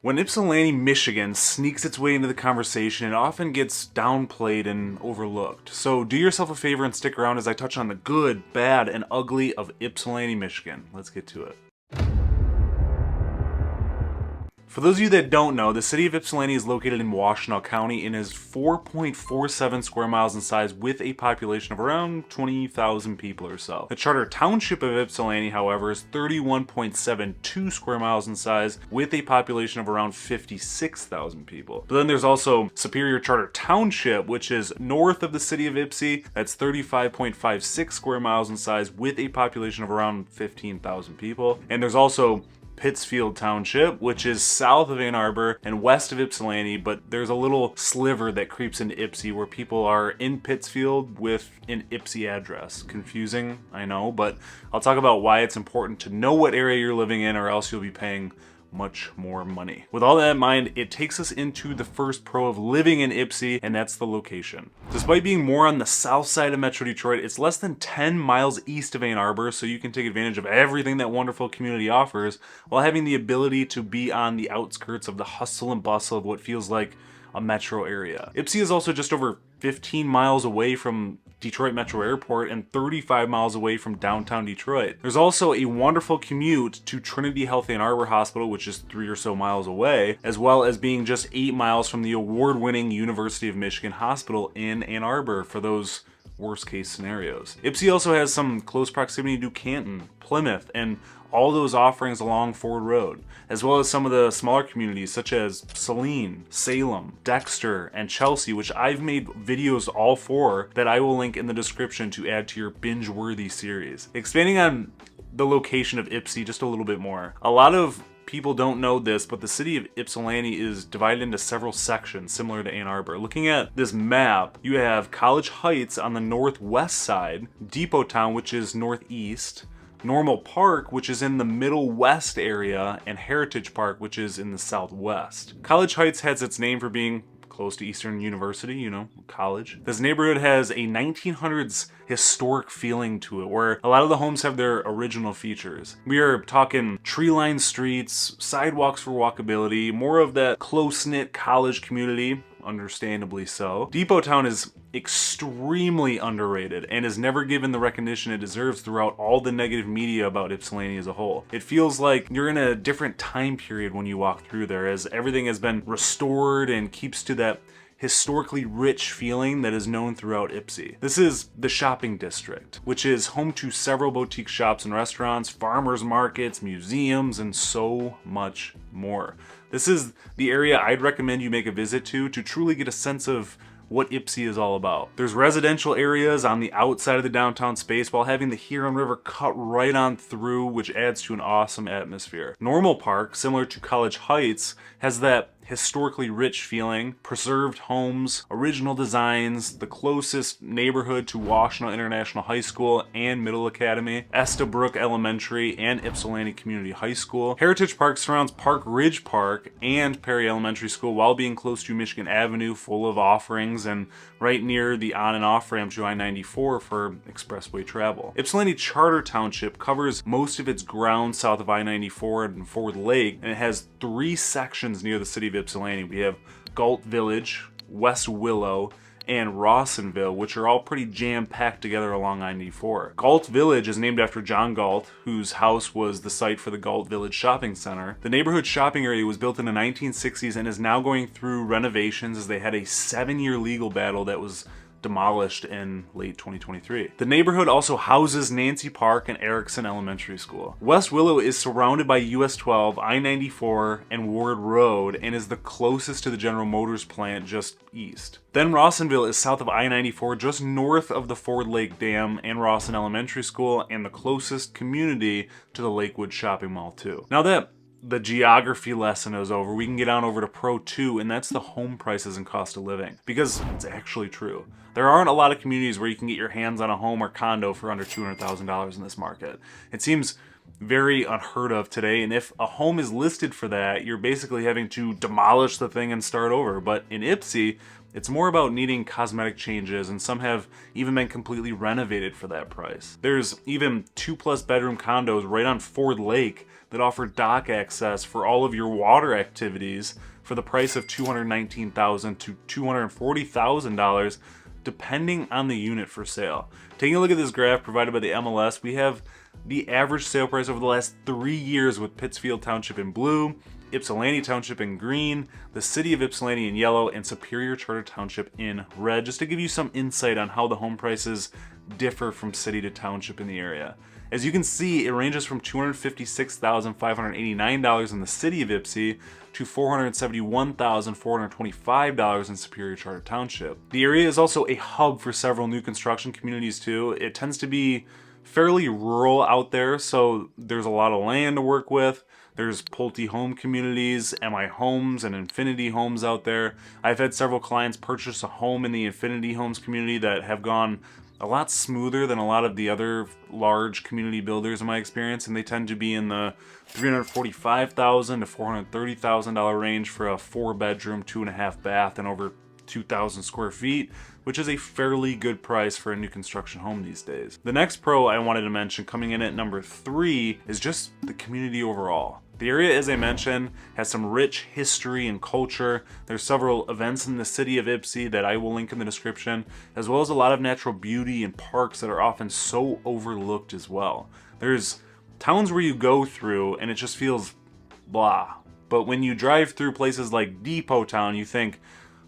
When Ypsilanti, Michigan sneaks its way into the conversation, it often gets downplayed and overlooked. So do yourself a favor and stick around as I touch on the good, bad, and ugly of Ypsilanti, Michigan. Let's get to it. For those of you that don't know, the city of Ypsilanti is located in Washtenaw County and is 4.47 square miles in size with a population of around 20,000 people or so. The charter township of Ypsilanti, however, is 31.72 square miles in size with a population of around 56,000 people. But then there's also Superior Charter Township, which is north of the city of Ypsi. That's 35.56 square miles in size with a population of around 15,000 people. And there's also Pittsfield Township, which is south of Ann Arbor and west of Ypsilanti, but there's a little sliver that creeps into Ypsi where people are in Pittsfield with an Ypsi address. Confusing, I know, but I'll talk about why it's important to know what area you're living in or else you'll be paying much more money. With all that in mind, it takes us into the first pro of living in Ypsi, and that's the location. Despite being more on the south side of Metro Detroit, it's less than 10 miles east of Ann Arbor, so you can take advantage of everything that wonderful community offers while having the ability to be on the outskirts of the hustle and bustle of what feels like a metro area. Ypsi is also just over 15 miles away from Detroit Metro Airport and 35 miles away from downtown Detroit. There's also a wonderful commute to Trinity Health Ann Arbor Hospital, which is 3 or so miles away, as well as being just 8 miles from the award-winning University of Michigan Hospital in Ann Arbor for those worst case scenarios. Ypsi also has some close proximity to Canton, Plymouth, and all those offerings along Ford Road, as well as some of the smaller communities such as Saline, Salem, Dexter, and Chelsea, which I've made videos all for that I will link in the description to add to your binge-worthy series. Expanding on the location of Ypsi just a little bit more, a lot of people don't know this, but the city of Ypsilanti is divided into several sections similar to Ann Arbor. Looking at this map, you have College Heights on the northwest side, Depot Town, which is northeast, Normal Park, which is in the Middle West area, and Heritage Park, which is in the southwest. College Heights has its name for being close to Eastern University, you know, college. This neighborhood has a 1900s historic feeling to it, where a lot of the homes have their original features. We are talking tree-lined streets, sidewalks for walkability, more of that close-knit college community, understandably so. Depot Town is extremely underrated and is never given the recognition it deserves throughout all the negative media about Ypsilanti as a whole. It feels like you're in a different time period when you walk through there, as everything has been restored and keeps to that historically rich feeling that is known throughout Ypsi. This is the shopping district, which is home to several boutique shops and restaurants, farmers markets, museums, and so much more. This is the area I'd recommend you make a visit to truly get a sense of what Ypsi is all about. There's residential areas on the outside of the downtown space while having the Huron River cut right on through, which adds to an awesome atmosphere. Normal Park, similar to College Heights, has that historically rich feeling, preserved homes, original designs, the closest neighborhood to Washtenaw International High School and Middle Academy, Estabrook Elementary, and Ypsilanti Community High School. Heritage Park surrounds Park Ridge Park and Perry Elementary School while being close to Michigan Avenue, full of offerings, and right near the on and off ramp to I-94 for expressway travel. Ypsilanti Charter Township covers most of its ground south of I-94 and Ford Lake, and it has 3 sections near the city of Ypsilanti. We have Galt Village, West Willow, and Rawsonville, which are all pretty jam-packed together along I-94. Galt Village is named after John Galt, whose house was the site for the Galt Village Shopping Center. The neighborhood shopping area was built in the 1960s and is now going through renovations as they had a 7-year legal battle that was demolished in late 2023. The neighborhood also houses Nancy Park and Erickson Elementary School. West Willow is surrounded by US 12, I-94, and Ward Road, and is the closest to the General Motors plant just east. Then Rawsonville is south of I-94, just north of the Ford Lake Dam and Rawson Elementary School, and the closest community to the Lakewood Shopping Mall too. Now that the geography lesson is over, we can get on over to Pro 2, and that's the home prices and cost of living. Because it's actually true. There aren't a lot of communities where you can get your hands on a home or condo for under $200,000 in this market. It seems very unheard of today, and if a home is listed for that, you're basically having to demolish the thing and start over. But in Ypsi, it's more about needing cosmetic changes, and some have even been completely renovated for that price. There's even 2+ bedroom condos right on Ford Lake that offer dock access for all of your water activities for the price of $219,000 to $240,000, depending on the unit for sale. Taking a look at this graph provided by the MLS, we have the average sale price over the last 3 years with Pittsfield Township in blue, Ypsilanti Township in green, the city of Ypsilanti in yellow, and Superior Charter Township in red, just to give you some insight on how the home prices differ from city to township in the area. As you can see, it ranges from $256,589 in the city of Ypsi to $471,425 in Superior Charter Township. The area is also a hub for several new construction communities too. It tends to be fairly rural out there, so there's a lot of land to work with. There's Pulte home communities, MI Homes, and Infinity Homes out there. I've had several clients purchase a home in the Infinity Homes community that have gone a lot smoother than a lot of the other large community builders in my experience, and they tend to be in the $345,000 to $430,000 range for a 4-bedroom, 2.5 bath, and over 2,000 square feet, which is a fairly good price for a new construction home these days. The next pro I wanted to mention, coming in at number 3, is just the community overall. The area, as I mentioned, has some rich history and culture. There's several events in the city of Ypsi that I will link in the description, as well as a lot of natural beauty and parks that are often so overlooked as well. There's towns where you go through and it just feels blah. But when you drive through places like Depot Town, you think,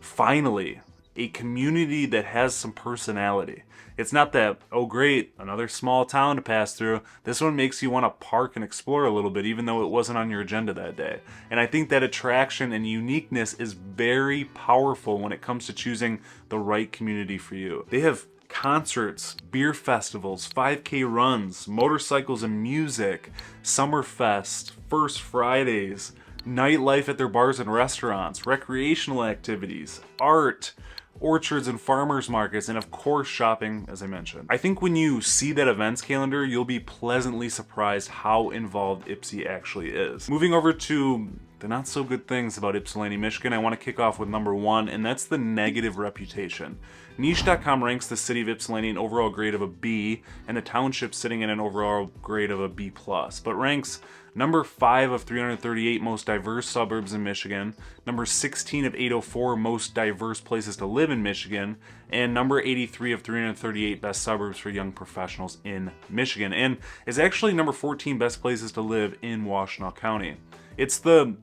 finally, a community that has some personality. It's not that, oh great, another small town to pass through. This one makes you want to park and explore a little bit, even though it wasn't on your agenda that day. And I think that attraction and uniqueness is very powerful when it comes to choosing the right community for you. They have concerts, beer festivals, 5K runs, motorcycles and music, Summerfest, First Fridays, nightlife at their bars and restaurants, recreational activities, art, orchards and farmers markets, and of course shopping, as I mentioned. I think when you see that events calendar, you'll be pleasantly surprised how involved Ypsi actually is. Moving over to the not so good things about Ypsilanti, Michigan, I want to kick off with number 1, and that's the negative reputation. Niche.com ranks the city of Ypsilanti an overall grade of a B, and the township sitting in an overall grade of a B+, but ranks number 5 of 338 most diverse suburbs in Michigan, number 16 of 804 most diverse places to live in Michigan, and number 83 of 338 best suburbs for young professionals in Michigan, and is actually number 14 best places to live in Washtenaw County. It's the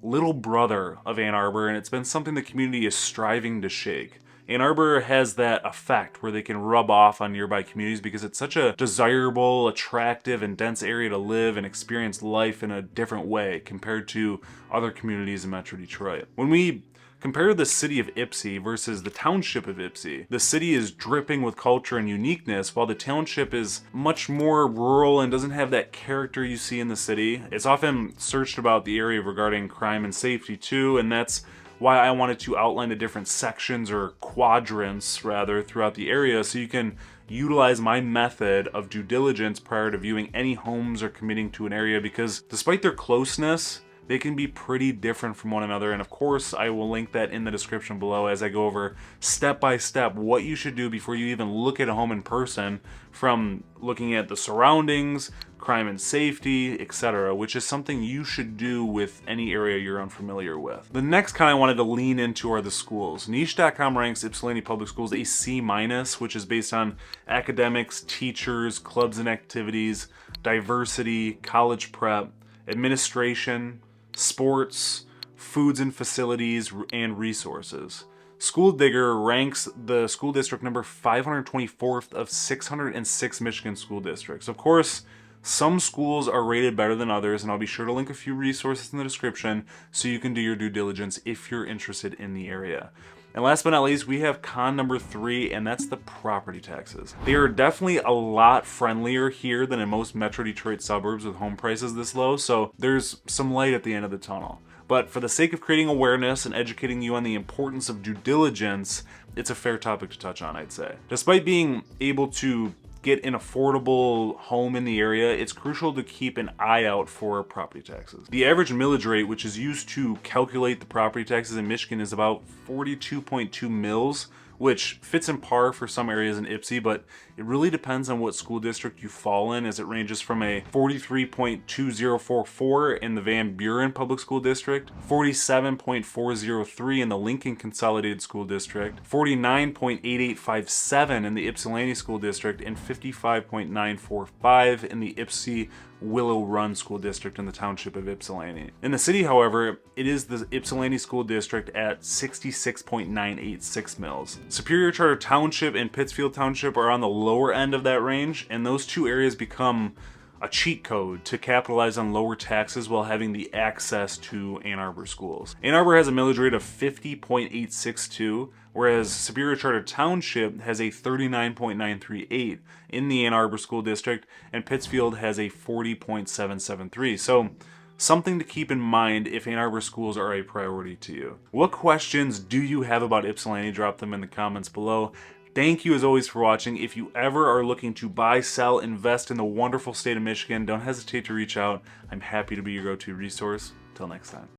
little brother of Ann Arbor, and it's been something the community is striving to shake. Ann Arbor has that effect where they can rub off on nearby communities because it's such a desirable, attractive, and dense area to live and experience life in a different way compared to other communities in Metro Detroit. When we compare the city of Ypsi versus the township of Ypsi, the city is dripping with culture and uniqueness, while the township is much more rural and doesn't have that character you see in the city. It's often searched about the area regarding crime and safety too, and that's why I wanted to outline the different sections, or quadrants rather, throughout the area so you can utilize my method of due diligence prior to viewing any homes or committing to an area, because despite their closeness, they can be pretty different from one another. And of course, I will link that in the description below as I go over step by step what you should do before you even look at a home in person, from looking at the surroundings, crime and safety, etc., which is something you should do with any area you're unfamiliar with. The next kind I wanted to lean into are the schools. Niche.com ranks Ypsilanti Public Schools a C-, which is based on academics, teachers, clubs and activities, diversity, college prep, administration, sports, foods and facilities, and resources. School Digger ranks the school district number 524th of 606 Michigan school districts. Of course, some schools are rated better than others, and I'll be sure to link a few resources in the description so you can do your due diligence if you're interested in the area. And last but not least, we have con number 3, and that's the property taxes. They are definitely a lot friendlier here than in most Metro Detroit suburbs with home prices this low, so there's some light at the end of the tunnel. But for the sake of creating awareness and educating you on the importance of due diligence, it's a fair topic to touch on, I'd say. Despite being able to get an affordable home in the area, it's crucial to keep an eye out for property taxes. The average millage rate, which is used to calculate the property taxes in Michigan, is about 42.2 mils, which fits in par for some areas in Ypsi, but it really depends on what school district you fall in, as it ranges from a 43.2044 in the Van Buren Public School District, 47.403 in the Lincoln Consolidated School District, 49.8857 in the Ypsilanti School District, and 55.945 in the Ypsi Willow Run School District in the township of Ypsilanti. In the city, however, it is the Ypsilanti School District at 66.986 mils. Superior Charter Township and Pittsfield Township are on the lower end of that range, and those two areas become a cheat code to capitalize on lower taxes while having the access to Ann Arbor schools. Ann Arbor has a millage rate of 50.862, whereas Superior Charter Township has a 39.938 in the Ann Arbor School District, and Pittsfield has a 40.773. So something to keep in mind if Ann Arbor schools are a priority to you. What questions do you have about Ypsilanti? Drop them in the comments below. Thank you as always for watching. If you ever are looking to buy, sell, invest in the wonderful state of Michigan, don't hesitate to reach out. I'm happy to be your go-to resource. Till next time.